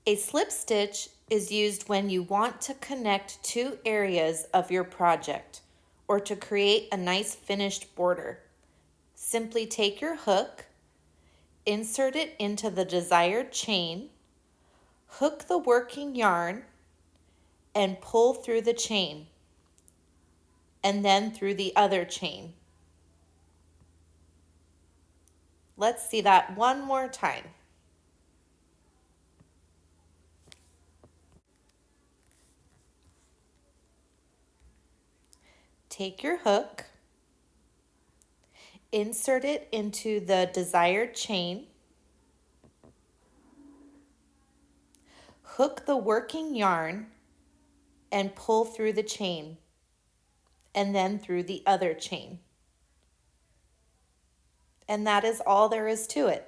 A slip stitch is used when you want to connect two areas of your project or to create a nice finished border. Simply take your hook, insert it into the desired chain, hook the working yarn, and pull through the chain, and then through the other chain. Let's see that one more time. Take your hook, insert it into the desired chain, hook the working yarn, and pull through the chain, and then through the other chain. And that is all there is to it.